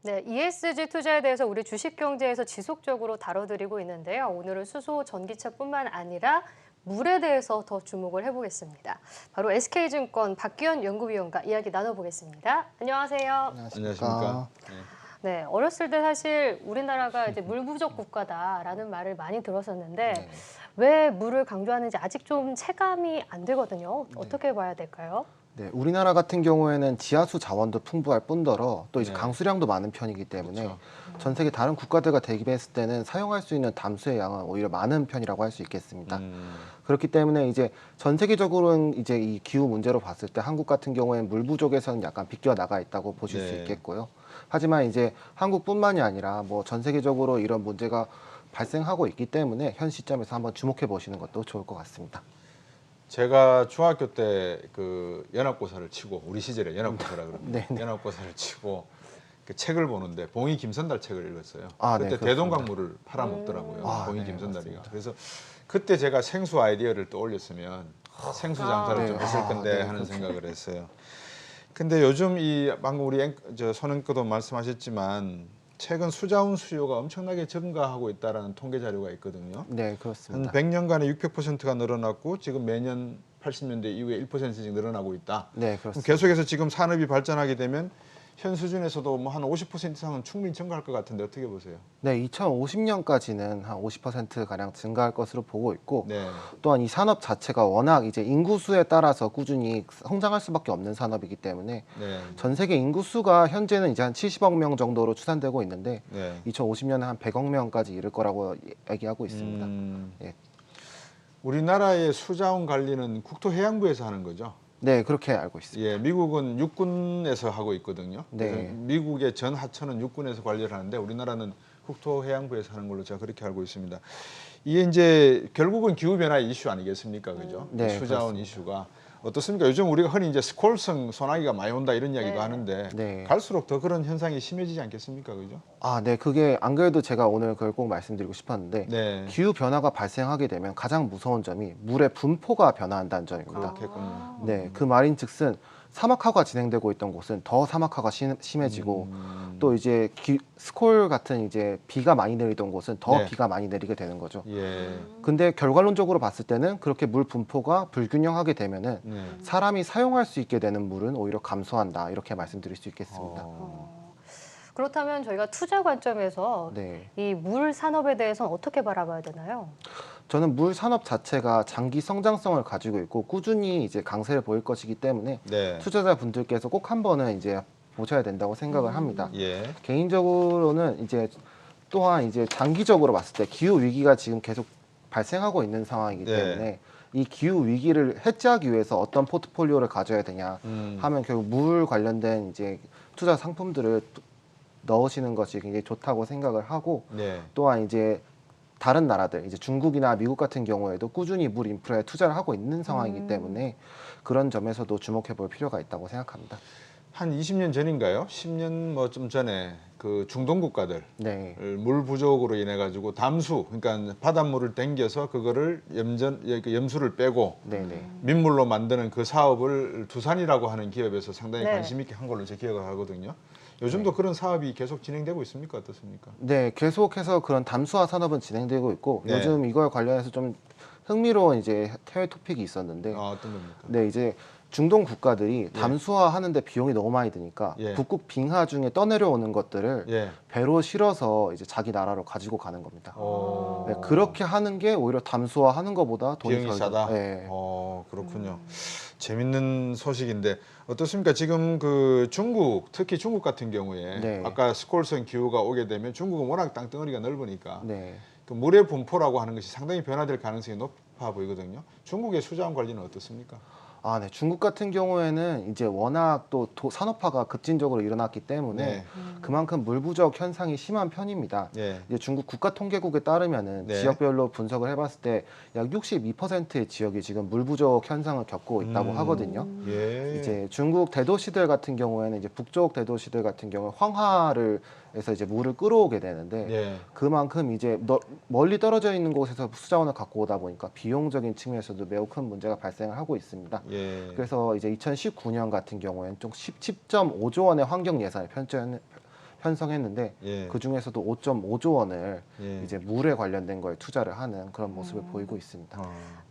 네, ESG 투자에 대해서 우리 주식경제에서 지속적으로 다뤄드리고 있는데요. 오늘은 수소, 전기차뿐만 아니라 물에 대해서 더 주목을 해보겠습니다. 바로 SK증권 박기현 연구위원과 이야기 나눠보겠습니다. 안녕하세요. 안녕하십니까. 안녕하십니까. 네, 어렸을 때 사실 우리나라가 이제 물 부족 국가다라는 말을 많이 들었었는데 네. 왜 물을 강조하는지 아직 좀 체감이 안 되거든요. 어떻게 봐야 될까요? 네, 우리나라 같은 경우에는 지하수 자원도 풍부할 뿐더러 또 이제 네. 강수량도 많은 편이기 때문에 그렇죠. 전 세계 다른 국가들과 대비했을 때는 사용할 수 있는 담수의 양은 오히려 많은 편이라고 할 수 있겠습니다. 그렇기 때문에 이제 전 세계적으로는 이제 이 기후 문제로 봤을 때 한국 같은 경우에는 물 부족에서는 약간 비껴 나가 있다고 보실 수 네. 있겠고요. 하지만 이제 한국뿐만이 아니라 뭐 전 세계적으로 이런 문제가 발생하고 있기 때문에 현 시점에서 한번 주목해 보시는 것도 좋을 것 같습니다. 제가 중학교 때 그 연합고사를 치고 우리 시절에 연합고사라 그럽니다. 네, 네. 연합고사를 치고 그 책을 보는데 봉이 김선달 책을 읽었어요. 아, 네, 그때 그렇습니다. 대동강물을 팔아먹더라고요. 아, 봉이 네, 김선달이가. 맞습니다. 그래서 그때 제가 생수 아이디어를 떠올렸으면 생수 장사를 좀 네. 했을 건데 네, 하는 그렇죠. 생각을 했어요. 근데 요즘 이 방금 우리 손은께도 말씀하셨지만 최근 수자원 수요가 엄청나게 증가하고 있다라는 통계 자료가 있거든요. 네, 한 그렇습니다. 100년간에 600%가 늘어났고 지금 매년 80년대 이후에 1%씩 늘어나고 있다. 네, 그럼 그렇습니다. 계속해서 지금 산업이 발전하게 되면 현 수준에서도 뭐 한 50% 이상은 충분히 증가할 것 같은데 어떻게 보세요? 네, 2050년까지는 한 50% 가량 증가할 것으로 보고 있고 네, 또한 이 산업 자체가 워낙 이제 인구수에 따라서 꾸준히 성장할 수밖에 없는 산업이기 때문에 네, 전 세계 인구수가 현재는 이제 한 70억 명 정도로 추산되고 있는데 네. 2050년에 한 100억 명까지 이를 거라고 얘기하고 있습니다. 예. 우리나라의 수자원 관리는 국토해양부에서 하는 거죠. 네, 그렇게 알고 있습니다. 예, 미국은 육군에서 하고 있거든요. 네. 그래서 미국의 전 하천은 육군에서 관리를 하는데 우리나라는 국토해양부에서 하는 걸로 제가 그렇게 알고 있습니다. 이게 이제 결국은 기후 변화의 이슈 아니겠습니까, 그죠? 네, 수자원 그렇습니다. 이슈가 어떻습니까? 요즘 우리가 흔히 이제 스콜성 소나기가 많이 온다 이런 이야기도 네. 하는데 네. 갈수록 더 그런 현상이 심해지지 않겠습니까, 그죠? 아, 네, 그게 안 그래도 제가 오늘 그걸 꼭 말씀드리고 싶었는데 네, 기후 변화가 발생하게 되면 가장 무서운 점이 물의 분포가 변화한다는 점입니다. 그렇겠군요. 네, 그 말인즉슨 사막화가 진행되고 있던 곳은 더 사막화가 심해지고 또 이제 스콜 같은 이제 비가 많이 내리던 곳은 더 네. 비가 많이 내리게 되는 거죠. 예, 근데 결과론적으로 봤을 때는 그렇게 물 분포가 불균형하게 되면은 네. 사람이 사용할 수 있게 되는 물은 오히려 감소한다 이렇게 말씀드릴 수 있겠습니다. 그렇다면 저희가 투자 관점에서 네, 이 물 산업에 대해서는 어떻게 바라봐야 되나요? 저는 물 산업 자체가 장기 성장성을 가지고 있고 꾸준히 이제 강세를 보일 것이기 때문에 네, 투자자분들께서 꼭 한 번은 이제 보셔야 된다고 생각을 합니다. 예, 개인적으로는 이제 또한 이제 장기적으로 봤을 때 기후 위기가 지금 계속 발생하고 있는 상황이기 네. 때문에 이 기후 위기를 해지하기 위해서 어떤 포트폴리오를 가져야 되냐 하면 결국 물 관련된 이제 투자 상품들을 넣으시는 것이 굉장히 좋다고 생각을 하고 네. 또한 이제 다른 나라들 이제 중국이나 미국 같은 경우에도 꾸준히 물 인프라에 투자를 하고 있는 상황이기 때문에 그런 점에서도 주목해 볼 필요가 있다고 생각합니다. 한 20년 전인가요? 10년 뭐 좀 전에 그 중동 국가들 네. 물 부족으로 인해 가지고 담수 그러니까 바닷물을 땡겨서 그거를 염수를 빼고 네네. 민물로 만드는 그 사업을 두산이라고 하는 기업에서 상당히 네. 관심 있게 한 걸로 제 기억을 하거든요. 요즘도 그런 사업이 계속 진행되고 있습니까? 어떻습니까? 네, 계속해서 그런 담수화 산업은 진행되고 있고 네. 요즘 이걸 관련해서 좀 흥미로운 이제 해외 토픽이 있었는데 어떤 겁니까? 네, 이제 중동 국가들이 예. 담수화 하는데 비용이 너무 많이 드니까 예. 북극 빙하 중에 떠내려오는 것들을 예. 배로 실어서 이제 자기 나라로 가지고 가는 겁니다. 어, 네, 그렇게 하는 게 오히려 담수화 하는 것보다 돈이 비용이 덜 싸다. 네. 그렇군요. 재밌는 소식인데 어떻습니까? 지금 그 중국, 특히 중국 같은 경우에 네. 아까 스콜성 기후가 오게 되면 중국은 워낙 땅덩어리가 넓으니까 네. 그 물의 분포라고 하는 것이 상당히 변화될 가능성이 높아 보이거든요. 중국의 수자원 관리는 어떻습니까? 아, 네. 중국 같은 경우에는 이제 워낙 또 산업화가 급진적으로 일어났기 때문에 네. 그만큼 물 부족 현상이 심한 편입니다. 예. 이제 중국 국가통계국에 따르면은 네. 지역별로 분석을 해봤을 때 약 62%의 지역이 지금 물 부족 현상을 겪고 있다고 하거든요. 예. 이제 중국 대도시들 같은 경우에는 이제 북쪽 대도시들 같은 경우 황하를 해서 이제 물을 끌어오게 되는데 예. 그만큼 이제 멀리 떨어져 있는 곳에서 수자원을 갖고 오다 보니까 비용적인 측면에서도 매우 큰 문제가 발생을 하고 있습니다. 예. 그래서 이제 2019년 같은 경우에는 좀 10.5조 원의 환경 예산을 편성했는데 예. 그 중에서도 5.5조 원을 예. 이제 물에 관련된 거에 투자를 하는 그런 모습을 보이고 있습니다.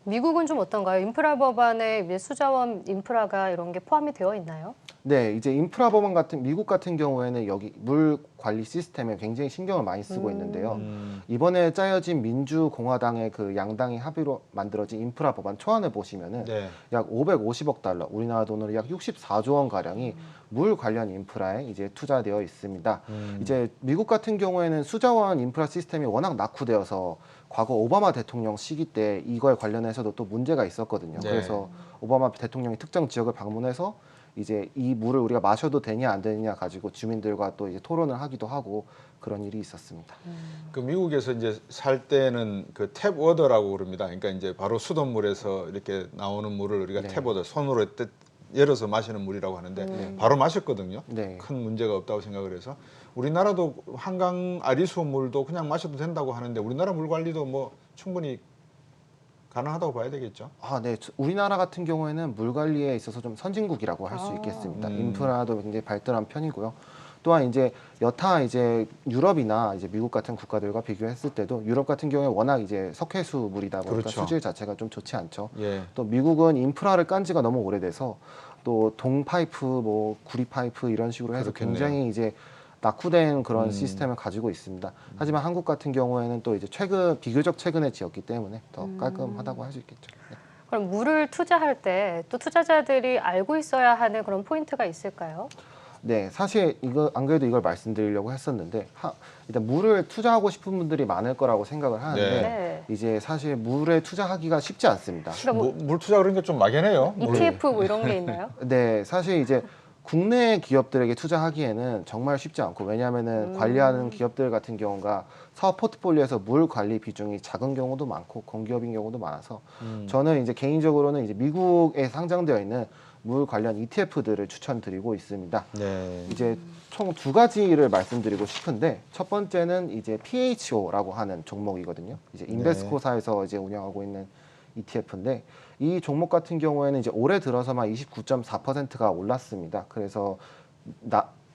미국은 좀 어떤가요? 인프라 법안에 이제 수자원 인프라가 이런 게 포함이 되어 있나요? 네, 이제 인프라 법안 같은 미국 같은 경우에는 여기 물 관리 시스템에 굉장히 신경을 많이 쓰고 있는데요. 이번에 짜여진 민주공화당의 그 양당이 합의로 만들어진 인프라 법안 초안을 보시면은 네. 약 550억 달러, 우리나라 돈으로 약 64조 원 가량이 물 관련 인프라에 이제 투자되어 있습니다. 이제 미국 같은 경우에는 수자원 인프라 시스템이 워낙 낙후되어서 과거 오바마 대통령 시기 때 이거에 관련해서도 또 문제가 있었거든요. 네. 그래서 오바마 대통령이 특정 지역을 방문해서 이제 이 물을 우리가 마셔도 되냐 안 되느냐 가지고 주민들과 또 이제 토론을 하기도 하고 그런 일이 있었습니다. 그 미국에서 이제 살 때는 그 탭 워더라고 그럽니다. 그러니까 이제 바로 수돗물에서 이렇게 나오는 물을 우리가 네. 탭 워더 손으로 열어서 마시는 물이라고 하는데 바로 마셨거든요. 네. 큰 문제가 없다고 생각을 해서 우리나라도 한강 아리수 물도 그냥 마셔도 된다고 하는데 우리나라 물 관리도 뭐 충분히 가능하다고 봐야 되겠죠. 아, 네. 우리나라 같은 경우에는 물 관리에 있어서 좀 선진국이라고 할 수 있겠습니다. 인프라도 굉장히 발달한 편이고요. 또한 이제 여타 이제 유럽이나 이제 미국 같은 국가들과 비교했을 때도 유럽 같은 경우에 워낙 이제 석회수 물이다 보니까 그렇죠. 수질 자체가 좀 좋지 않죠. 예. 또 미국은 인프라를 깐 지가 너무 오래돼서 또 동파이프, 뭐 구리파이프 이런 식으로 해서 그렇겠네요. 굉장히 이제 낙후된 그런 시스템을 가지고 있습니다. 하지만 한국 같은 경우에는 또 이제 비교적 최근에 지었기 때문에 더 깔끔하다고 할 수 있겠죠. 네. 그럼 물을 투자할 때 또 투자자들이 알고 있어야 하는 그런 포인트가 있을까요? 네, 사실 이거 안 그래도 이걸 말씀드리려고 했었는데 일단 물을 투자하고 싶은 분들이 많을 거라고 생각을 하는데 네. 이제 사실 물에 투자하기가 쉽지 않습니다. 그러니까 물 투자 그런 게 좀 막연해요. ETF 뭐 이런 게 있나요? 네, 사실 이제 국내 기업들에게 투자하기에는 정말 쉽지 않고 왜냐하면은 관리하는 기업들 같은 경우가 사업 포트폴리오에서 물 관리 비중이 작은 경우도 많고 공기업인 경우도 많아서 저는 이제 개인적으로는 이제 미국에 상장되어 있는 물 관련 ETF들을 추천드리고 있습니다. 네. 이제 총 두 가지를 말씀드리고 싶은데 첫 번째는 이제 PHO라고 하는 종목이거든요. 이제 인베스코사에서 이제 운영하고 있는 ETF인데 이 종목 같은 경우에는 이제 올해 들어서만 29.4%가 올랐습니다. 그래서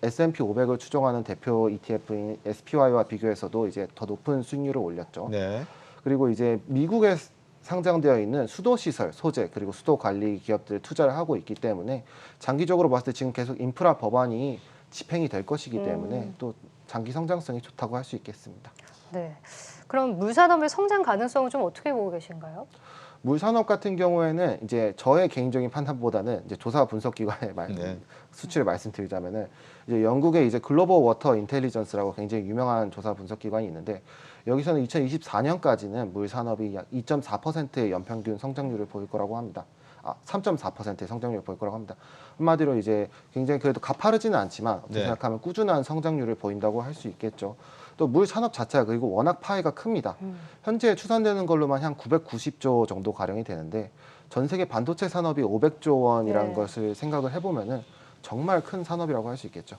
S&P 500을 추종하는 대표 ETF인 SPY와 비교해서도 이제 더 높은 수익률을 올렸죠. 네. 그리고 이제 미국에 상장되어 있는 수도 시설, 소재 그리고 수도 관리 기업들 투자를 하고 있기 때문에 장기적으로 봤을 때 지금 계속 인프라 법안이 집행이 될 것이기 때문에 또 장기 성장성이 좋다고 할 수 있겠습니다. 네. 그럼 물 산업의 성장 가능성은 좀 어떻게 보고 계신가요? 물 산업 같은 경우에는 이제 저의 개인적인 판단보다는 이제 조사 분석 기관의 네. 수치를 말씀드리자면은 이제 영국의 이제 글로벌 워터 인텔리전스라고 굉장히 유명한 조사 분석 기관이 있는데 여기서는 2024년까지는 물 산업이 약 2.4%의 연평균 성장률을 보일 거라고 합니다. 3.4%의 성장률을 보일 거라고 합니다. 한마디로 이제 굉장히 그래도 가파르지는 않지만 어떻게 네. 생각하면 꾸준한 성장률을 보인다고 할 수 있겠죠. 또 물 산업 자체가 그리고 워낙 파이가 큽니다. 현재 추산되는 걸로만 한 990조 정도 가량이 되는데 전 세계 반도체 산업이 500조 원이라는 네. 것을 생각을 해보면은 정말 큰 산업이라고 할 수 있겠죠.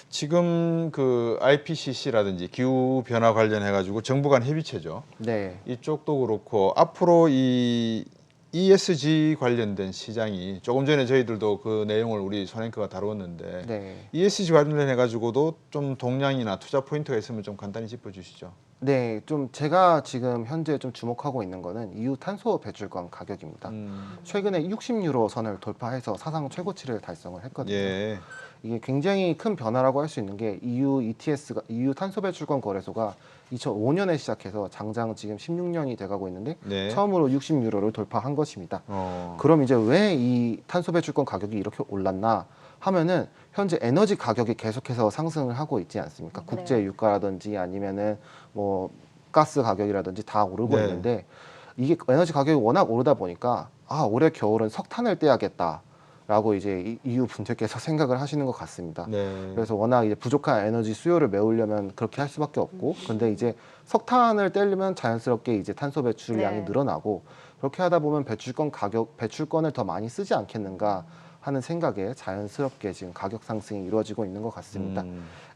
지금 그 IPCC라든지 기후 변화 관련해 가지고 정부 간 협의체죠. 네. 이쪽도 그렇고 앞으로 이 ESG 관련된 시장이 조금 전에 저희들도 그 내용을 우리 손앵커가 다루었는데 네. ESG 관련해 가지고도 좀 동향이나 투자 포인트가 있으면 좀 간단히 짚어주시죠. 네, 좀 제가 지금 현재 좀 주목하고 있는 거는 EU 탄소 배출권 가격입니다. 최근에 60유로 선을 돌파해서 사상 최고치를 달성을 했거든요. 예. 이게 굉장히 큰 변화라고 할 수 있는 게 EU ETS가 EU 탄소 배출권 거래소가 2005년에 시작해서 장장 지금 16년이 돼가고 있는데 네. 처음으로 60유로를 돌파한 것입니다. 어. 그럼 이제 왜 이 탄소 배출권 가격이 이렇게 올랐나 하면은 현재 에너지 가격이 계속해서 상승을 하고 있지 않습니까? 네. 국제 유가라든지 아니면은 뭐 가스 가격이라든지 다 오르고 네. 있는데 이게 에너지 가격이 워낙 오르다 보니까 올해 겨울은 석탄을 떼야겠다라고 이제 EU 분들께서 생각을 하시는 것 같습니다. 네. 그래서 워낙 이제 부족한 에너지 수요를 메우려면 그렇게 할 수밖에 없고, 근데 이제 석탄을 떼려면 자연스럽게 이제 탄소 배출량이 네. 늘어나고 그렇게 하다 보면 배출권을 더 많이 쓰지 않겠는가 하는 생각에 자연스럽게 지금 가격 상승이 이루어지고 있는 것 같습니다.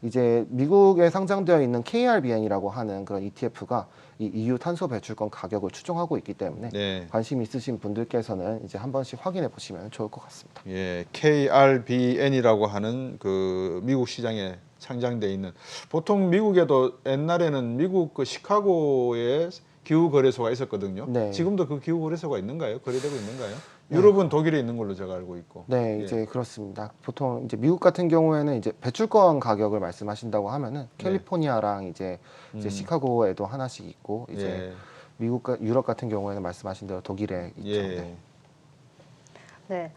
이제 미국에 상장되어 있는 KRBN이라고 하는 그런 ETF가 이 EU 탄소 배출권 가격을 추종하고 있기 때문에 네. 관심 있으신 분들께서는 이제 한 번씩 확인해 보시면 좋을 것 같습니다. 예, KRBN이라고 하는 그 미국 시장에 상장돼 있는, 보통 미국에도 옛날에는 미국 그 시카고에 기후 거래소가 있었거든요. 네. 지금도 그 기후 거래소가 있는가요? 거래되고 있는가요? 유럽은 독일에 있는 걸로 제가 알고 있고. 네, 예. 이제 그렇습니다. 보통 이제 미국 같은 경우에는 이제 배출권 가격을 말씀하신다고 하면은 캘리포니아랑 이제 시카고에도 하나씩 있고 이제 예. 미국과 유럽 같은 경우에는 말씀하신 대로 독일에 있죠. 예. 네. 네.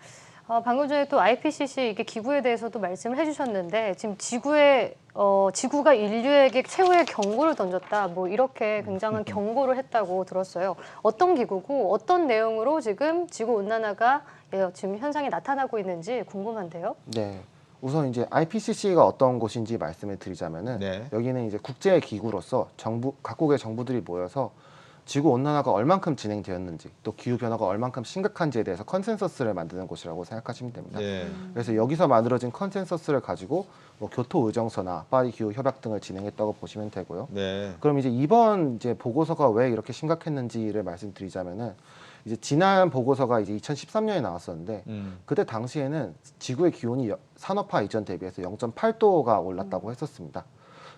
방금 전에 또 IPCC 이게 기후에 대해서도 말씀을 해주셨는데 지금 지구가 인류에게 최후의 경고를 던졌다. 뭐 이렇게 굉장한 경고를 했다고 들었어요. 어떤 기구고 어떤 내용으로 지금 지구 온난화가 지금 현상이 나타나고 있는지 궁금한데요. 네. 우선 이제 IPCC가 어떤 곳인지 말씀을 드리자면은 네. 여기는 이제 국제 기구로서 각국의 정부들이 모여서 지구 온난화가 얼만큼 진행되었는지 또 기후 변화가 얼만큼 심각한지에 대해서 컨센서스를 만드는 곳이라고 생각하시면 됩니다. 예. 그래서 여기서 만들어진 컨센서스를 가지고 뭐 교토 의정서나 파리 기후 협약 등을 진행했다고 보시면 되고요. 네. 그럼 이제 이번 이제 보고서가 왜 이렇게 심각했는지를 말씀드리자면은 이제 지난 보고서가 이제 2013년에 나왔었는데 그때 당시에는 지구의 기온이 산업화 이전 대비해서 0.8도가 올랐다고 했었습니다.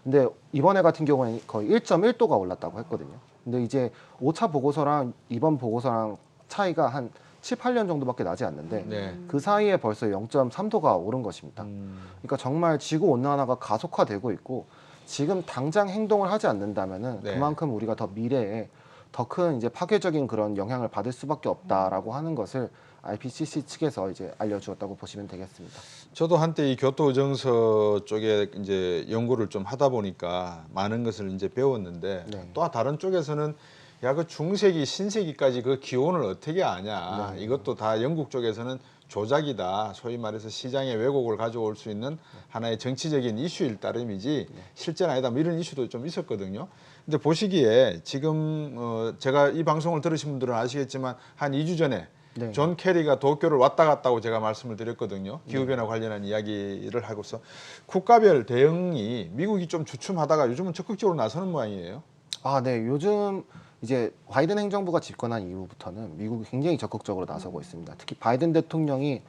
근데 이번에 같은 경우에는 거의 1.1도가 올랐다고 했거든요. 근데 이제 5차 보고서랑 이번 보고서랑 차이가 한 7, 8년 정도밖에 나지 않는데 네. 그 사이에 벌써 0.3도가 오른 것입니다. 그러니까 정말 지구 온난화가 가속화되고 있고 지금 당장 행동을 하지 않는다면은 네. 그만큼 우리가 더 미래에 더 큰 이제 파괴적인 그런 영향을 받을 수밖에 없다라고 하는 것을 IPCC 측에서 이제 알려주었다고 보시면 되겠습니다. 저도 한때 이 교토 의정서 쪽에 이제 연구를 좀 하다 보니까 많은 것을 이제 배웠는데 네. 또 다른 쪽에서는 야, 그 중세기, 신세기까지 그 기온을 어떻게 아냐. 네. 이것도 다 영국 쪽에서는 조작이다. 소위 말해서 시장의 왜곡을 가져올 수 있는 하나의 정치적인 이슈일 따름이지 실제는 아니다. 뭐 이런 이슈도 좀 있었거든요. 근데 보시기에 지금 제가 이 방송을 들으신 분들은 아시겠지만 한 2주 전에 네. 존 케리가 도쿄를 왔다 갔다고 제가 말씀을 드렸거든요. 기후변화 관련한 이야기를 하고서 국가별 대응이 미국이 좀 주춤하다가 요즘은 적극적으로 나서는 모양이에요. 아, 네. 요즘 이제 바이든 행정부가 집권한 이후부터는 미국이 굉장히 적극적으로 나서고 있습니다. 특히 바이든 대통령이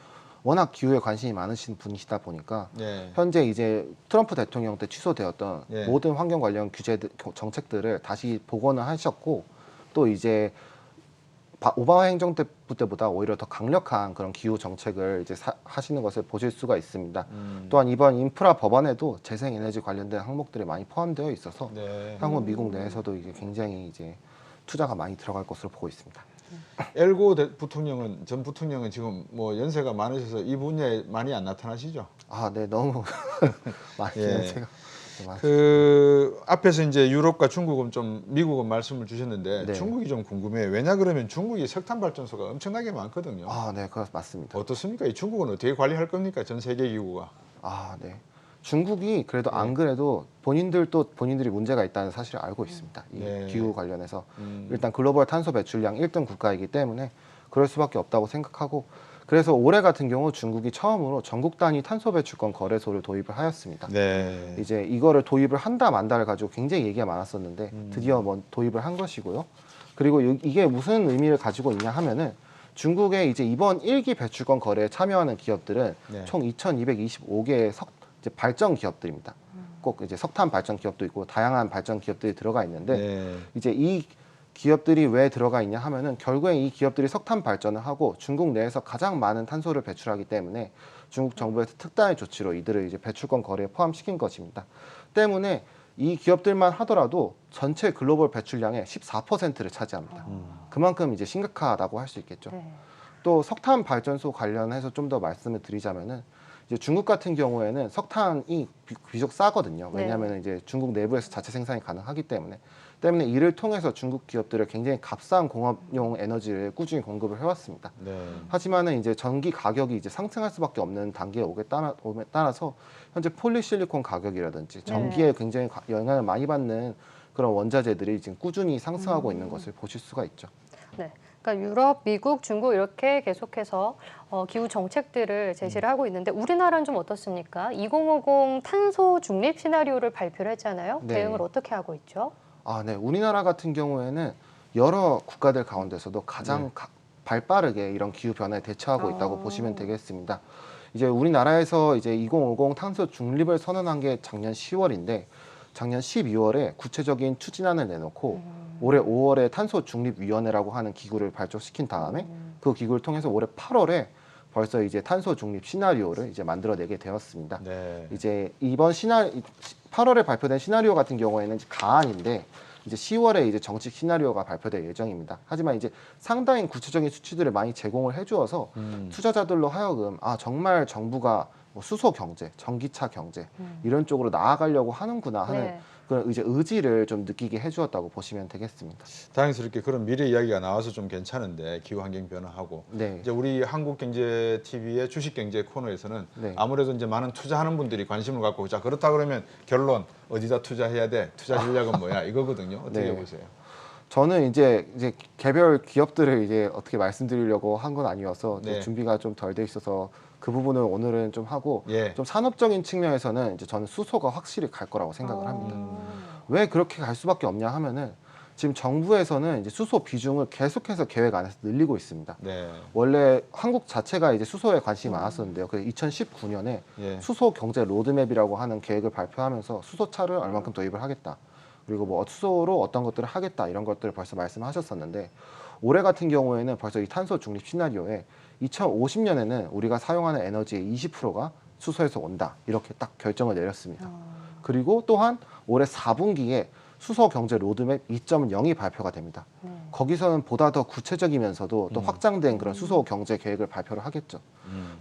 워낙 기후에 관심이 많으신 분이시다 보니까 네. 현재 이제 트럼프 대통령 때 취소되었던 네. 모든 환경 관련 정책들을 다시 복원을 하셨고 또 이제 오바마 행정 때보다 오히려 더 강력한 그런 기후 정책을 이제 하시는 것을 보실 수가 있습니다. 또한 이번 인프라 법안에도 재생에너지 관련된 항목들이 많이 포함되어 있어서 네. 향후 미국 내에서도 이게 굉장히 이제 투자가 많이 들어갈 것으로 보고 있습니다. 엘고 전 부통령은 지금 뭐 연세가 많으셔서 이 분야에 많이 안 나타나시죠? 아, 네, 너무 많이 예. 연세가 많으시죠. 그 앞에서 이제 유럽과 중국은 좀 미국은 말씀을 주셨는데 네. 중국이 좀 궁금해요. 왜냐 그러면 중국이 석탄 발전소가 엄청나게 많거든요. 아, 네, 그렇 맞습니다. 어떻습니까? 이 중국은 어떻게 관리할 겁니까? 전 세계 기구가. 아, 네. 중국이 그래도 안 그래도 본인들이 문제가 있다는 사실을 알고 있습니다. 이 네. 기후 관련해서 일단 글로벌 탄소 배출량 1등 국가이기 때문에 그럴 수밖에 없다고 생각하고 그래서 올해 같은 경우 중국이 처음으로 전국 단위 탄소 배출권 거래소를 도입을 하였습니다. 네. 이제 이거를 도입을 한다 만다를 가지고 굉장히 얘기가 많았었는데 드디어 뭐 도입을 한 것이고요. 그리고 이게 무슨 의미를 가지고 있냐 하면은 중국의 이제 이번 1기 배출권 거래에 참여하는 기업들은 네. 총 2,225개의 이제 발전 기업들입니다. 꼭 이제 석탄 발전 기업도 있고 다양한 발전 기업들이 들어가 있는데 네. 이제 이 기업들이 왜 들어가 있냐 하면은 결국에 이 기업들이 석탄 발전을 하고 중국 내에서 가장 많은 탄소를 배출하기 때문에 중국 정부에서 특단의 조치로 이들을 이제 배출권 거래에 포함시킨 것입니다. 때문에 이 기업들만 하더라도 전체 글로벌 배출량의 14%를 차지합니다. 그만큼 이제 심각하다고 할 수 있겠죠. 네. 또 석탄 발전소 관련해서 좀 더 말씀을 드리자면은 이제 중국 같은 경우에는 석탄이 비교적 싸거든요. 왜냐하면 이제 중국 내부에서 자체 생산이 가능하기 때문에 이를 통해서 중국 기업들을 굉장히 값싼 공업용 에너지를 꾸준히 공급을 해왔습니다. 네. 하지만은 이제 전기 가격이 이제 상승할 수밖에 없는 단계에 오에 따라서 현재 폴리실리콘 가격이라든지 전기에 굉장히 영향을 많이 받는 그런 원자재들이 지금 꾸준히 상승하고 있는 것을 보실 수가 있죠. 네. 그러니까 유럽, 미국, 중국 이렇게 계속해서 기후 정책들을 제시를 하고 있는데 우리나라는 좀 어떻습니까? 2050 탄소 중립 시나리오를 발표를 했잖아요. 네. 대응을 어떻게 하고 있죠? 네. 우리나라 같은 경우에는 여러 국가들 가운데서도 가장 발빠르게 이런 기후 변화에 대처하고 있다고 보시면 되겠습니다. 이제 우리나라에서 이제 2050 탄소 중립을 선언한 게 작년 10월인데 작년 12월에 구체적인 추진안을 내놓고 올해 5월에 탄소 중립 위원회라고 하는 기구를 발족시킨 다음에 그 기구를 통해서 올해 8월에 벌써 이제 탄소 중립 시나리오를 이제 만들어내게 되었습니다. 네. 이제 이번 8월에 발표된 시나리오 같은 경우에는 가안인데 이제 10월에 이제 정식 시나리오가 발표될 예정입니다. 하지만 이제 상당히 구체적인 수치들을 많이 제공을 해주어서 투자자들로 하여금 정말 정부가 뭐 수소 경제, 전기차 경제 이런 쪽으로 나아가려고 하는구나 하는 네. 그런 이제 의지를 좀 느끼게 해주었다고 보시면 되겠습니다. 다행스럽게 그런 미래 이야기가 나와서 좀 괜찮은데 기후 환경 변화하고 네. 이제 우리 한국경제 TV의 주식경제 코너에서는 네. 아무래도 이제 많은 투자하는 분들이 관심을 갖고 자 그렇다 그러면 결론 어디다 투자해야 돼? 투자 전략은 뭐야? 이거거든요. 어떻게 네. 보세요? 저는 이제 개별 기업들을 이제 어떻게 말씀드리려고 한 건 아니어서 좀 네. 준비가 좀 덜 돼 있어서 그 부분을 오늘은 좀 하고 예. 좀 산업적인 측면에서는 이제 저는 수소가 확실히 갈 거라고 생각을 합니다. 음. 왜 그렇게 갈 수밖에 없냐 하면은 지금 정부에서는 이제 수소 비중을 계속해서 계획 안에서 늘리고 있습니다. 네. 원래 한국 자체가 이제 수소에 관심이 많았었는데요. 그래서 2019년에 예. 수소 경제 로드맵이라고 하는 계획을 발표하면서 수소차를 얼만큼 도입을 하겠다. 그리고 뭐 수소로 어떤 것들을 하겠다 이런 것들을 벌써 말씀하셨었는데 올해 같은 경우에는 벌써 이 탄소 중립 시나리오에 2050년에는 우리가 사용하는 에너지의 20%가 수소에서 온다 이렇게 딱 결정을 내렸습니다. 그리고 또한 올해 4분기에 수소 경제 로드맵 2.0이 발표가 됩니다. 거기서는 보다 더 구체적이면서도 또 확장된 그런 수소 경제 계획을 발표를 하겠죠.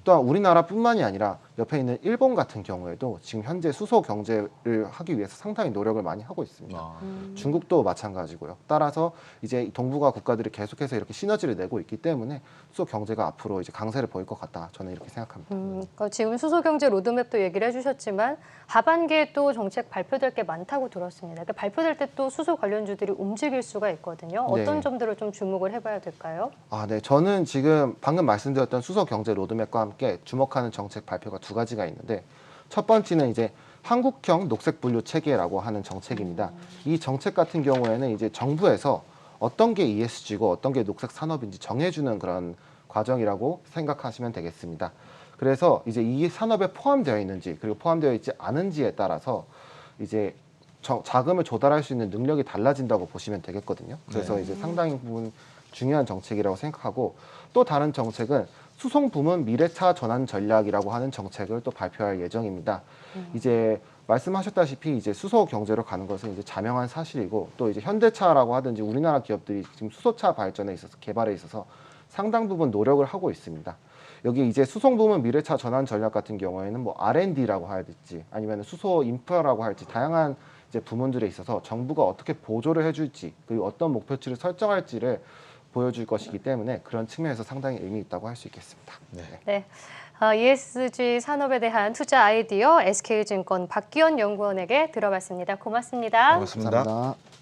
또한 우리나라뿐만이 아니라 옆에 있는 일본 같은 경우에도 지금 현재 수소 경제를 하기 위해서 상당히 노력을 많이 하고 있습니다. 아. 중국도 마찬가지고요. 따라서 이제 동북아 국가들이 계속해서 이렇게 시너지를 내고 있기 때문에 수소 경제가 앞으로 이제 강세를 보일 것 같다. 저는 이렇게 생각합니다. 그러니까 지금 수소경제 로드맵도 얘기를 해주셨지만 하반기에 또 정책 발표될 게 많다고 들었습니다. 그러니까 발표될 때 또 수소 관련주들이 움직일 수가 있거든요. 어떤 네. 점들을 좀 주목을 해봐야 될까요? 네. 저는 지금 방금 말씀드렸던 수소 경제 로드맵과 함께 주목하는 정책 발표가 두 가지가 있는데 첫 번째는 이제 한국형 녹색 분류 체계라고 하는 정책입니다. 이 정책 같은 경우에는 이제 정부에서 어떤 게 ESG고 어떤 게 녹색 산업인지 정해주는 그런 과정이라고 생각하시면 되겠습니다. 그래서 이제 이 산업에 포함되어 있는지 그리고 포함되어 있지 않은지에 따라서 이제 자금을 조달할 수 있는 능력이 달라진다고 보시면 되겠거든요. 그래서 이제 상당히 부분 중요한 정책이라고 생각하고 또 다른 정책은 수송 부문 미래차 전환 전략이라고 하는 정책을 또 발표할 예정입니다. 이제 말씀하셨다시피 이제 수소 경제로 가는 것은 이제 자명한 사실이고 또 이제 현대차라고 하든지 우리나라 기업들이 지금 수소차 발전에 있어서 개발에 있어서 상당 부분 노력을 하고 있습니다. 여기 이제 수송 부문 미래차 전환 전략 같은 경우에는 뭐 R&D라고 할지 아니면 수소 인프라라고 할지 다양한 이제 부문들에 있어서 정부가 어떻게 보조를 해줄지 그리고 어떤 목표치를 설정할지를 보여줄 것이기 때문에 그런 측면에서 상당히 의미 있다고 할 수 있겠습니다. 네. ESG 산업에 대한 투자 아이디어 SK증권 박기원 연구원에게 들어봤습니다. 고맙습니다. 고맙습니다. 감사합니다.